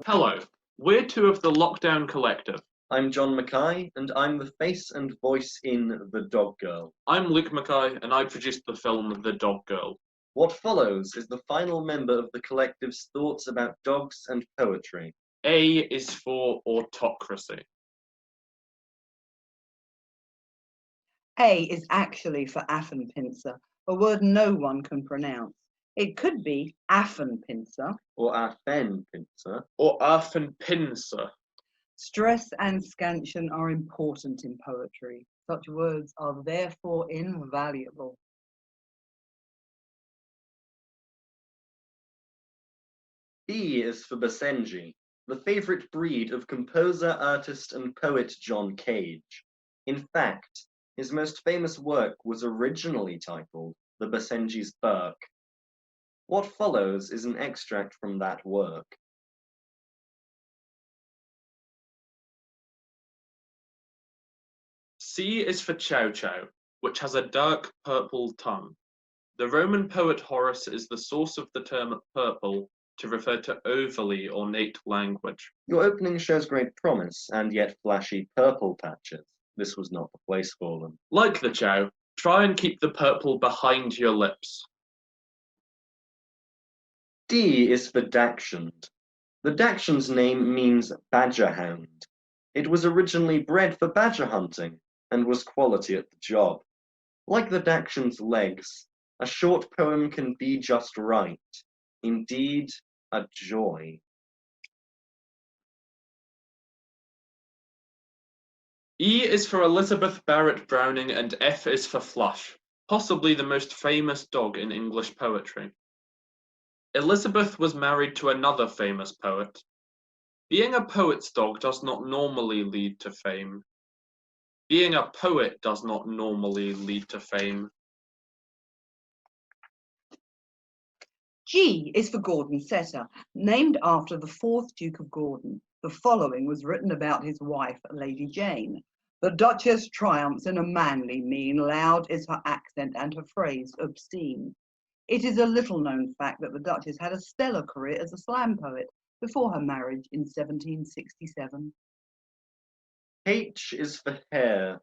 Hello, we're two of the Lockdown Collective. I'm John McKay, and I'm the face and voice in The Dog Girl. I'm Luke McKay, and I produced the film The Dog Girl. What follows is the final member of the collective's thoughts about dogs and poetry. A is for autocracy. A is actually for Affenpincer, a word no one can pronounce. It could be Affenpincer. Or Affenpincer. Or Affenpincer. Stress and scansion are important in poetry. Such words are therefore invaluable. B is for Basenji, the favourite breed of composer, artist, and poet John Cage. In fact, his most famous work was originally titled The Basenji's Burke. What follows is an extract from that work. C is for Chow Chow, which has a dark purple tongue. The Roman poet Horace is the source of the term purple to refer to overly ornate language. Your opening shows great promise, and yet flashy purple patches. This was not the place for them. Like the Chow, try and keep the purple behind your lips. D is for Dachshund. The Dachshund's name means badger hound. It was originally bred for badger hunting and was quality at the job. Like the Dachshund's legs, a short poem can be just right. Indeed, a joy. E is for Elizabeth Barrett Browning and F is for Flush, possibly the most famous dog in English poetry. Elizabeth was married to another famous poet. Being a poet's dog does not normally lead to fame. Being a poet does not normally lead to fame. G is for Gordon Setter, named after the 4th Duke of Gordon. The following was written about his wife, Lady Jane. The Duchess triumphs in a manly mien, loud is her accent and her phrase obscene. It is a little-known fact that the Duchess had a stellar career as a slam poet before her marriage in 1767. H is for hair.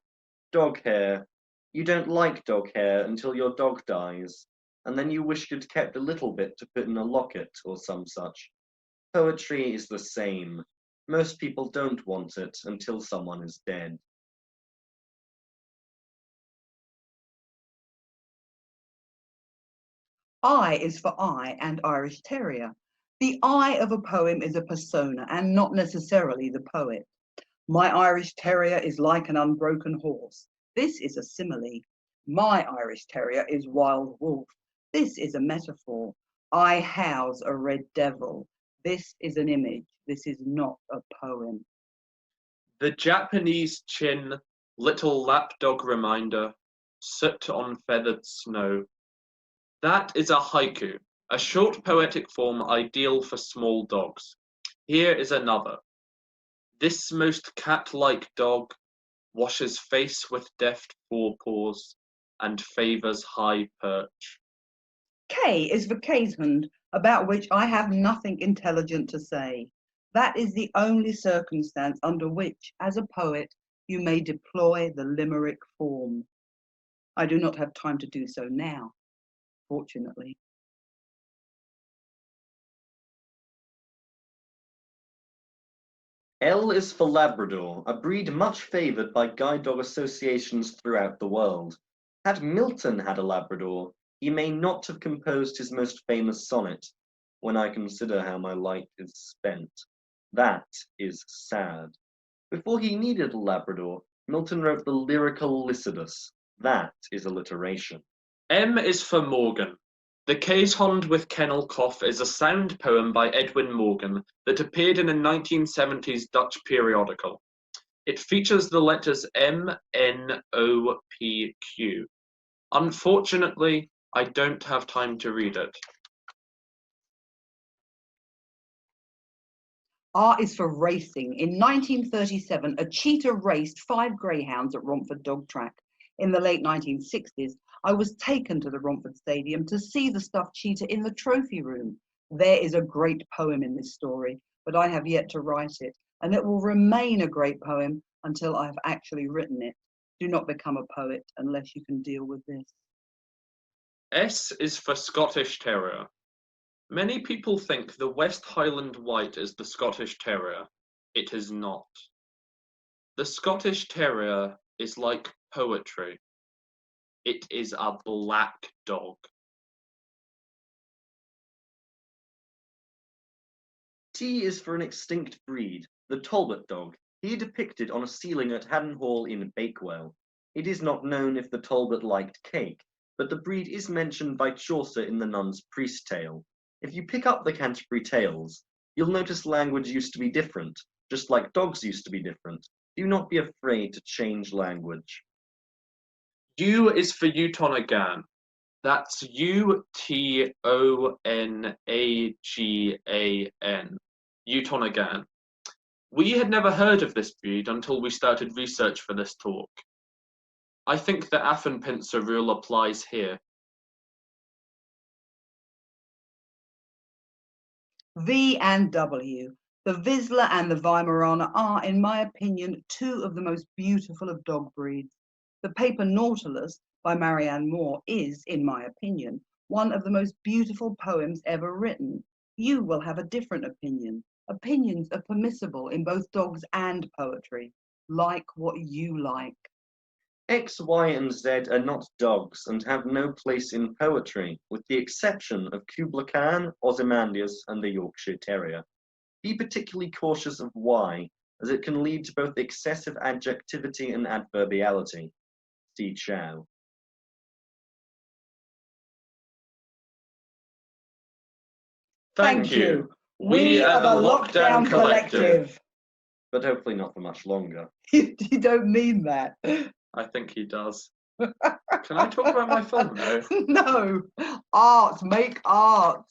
Dog hair. You don't like dog hair until your dog dies, and then you wish you'd kept a little bit to put in a locket or some such. Poetry is the same. Most people don't want it until someone is dead. I is for I and Irish Terrier. The I of a poem is a persona and not necessarily the poet. My Irish Terrier is like an unbroken horse. This is a simile. My Irish Terrier is wild wolf. This is a metaphor. I house a red devil. This is an image. This is not a poem. The Japanese chin, little lapdog reminder, soot on feathered snow. That is a haiku, a short poetic form ideal for small dogs. Here is another. This most cat-like dog washes face with deft forepaws and favours high perch. K is for Casement, about which I have nothing intelligent to say. That is the only circumstance under which, as a poet, you may deploy the limerick form. I do not have time to do so now, fortunately. L is for Labrador, a breed much favoured by guide dog associations throughout the world. Had Milton had a Labrador, he may not have composed his most famous sonnet, When I Consider How My Life Is Spent. That is sad. Before he needed a Labrador, Milton wrote the lyrical Lycidas. That is alliteration. M is for Morgan. The Keeshond with Kennel Cough is a sound poem by Edwin Morgan that appeared in a 1970s Dutch periodical. It features the letters M, N, O, P, Q. Unfortunately, I don't have time to read it. R is for racing. In 1937, a cheetah raced 5 greyhounds at Romford Dog Track. In the late 1960s, I was taken to the Romford Stadium to see the stuffed cheetah in the trophy room. There is a great poem in this story. but I have yet to write it, and it will remain a great poem until I have actually written it. Do not become a poet unless you can deal with this. S is for Scottish Terrier. Many people think the West Highland White is the Scottish Terrier. It is not. The Scottish Terrier is like poetry. It is a black dog. T is for an extinct breed, the Talbot dog, here depicted on a ceiling at Haddon Hall in Bakewell. It is not known if the Talbot liked cake, but the breed is mentioned by Chaucer in the Nun's Priest Tale. If you pick up the Canterbury Tales, you'll notice language used to be different, just like dogs used to be different. Do not be afraid to change language. U is for Utonagan. That's Utonagan. Utonagan. We had never heard of this breed until we started research for this talk. I think the Affenpinscher rule applies here. V and W. The Vizsla and the Weimaraner are, in my opinion, two of the most beautiful of dog breeds. The Paper Nautilus by Marianne Moore is, in my opinion, one of the most beautiful poems ever written. You will have a different opinion. Opinions are permissible in both dogs and poetry. Like what you like. X, Y, and Z are not dogs and have no place in poetry, with the exception of Kubla Khan, Ozymandias, and the Yorkshire Terrier. Be particularly cautious of Y, as it can lead to both excessive adjectivity and adverbiality. See Chow. Thank you. We are the Lockdown Collective. But hopefully not for much longer. You don't mean that. I think he does. Can I talk about my film now? No. Art, make art.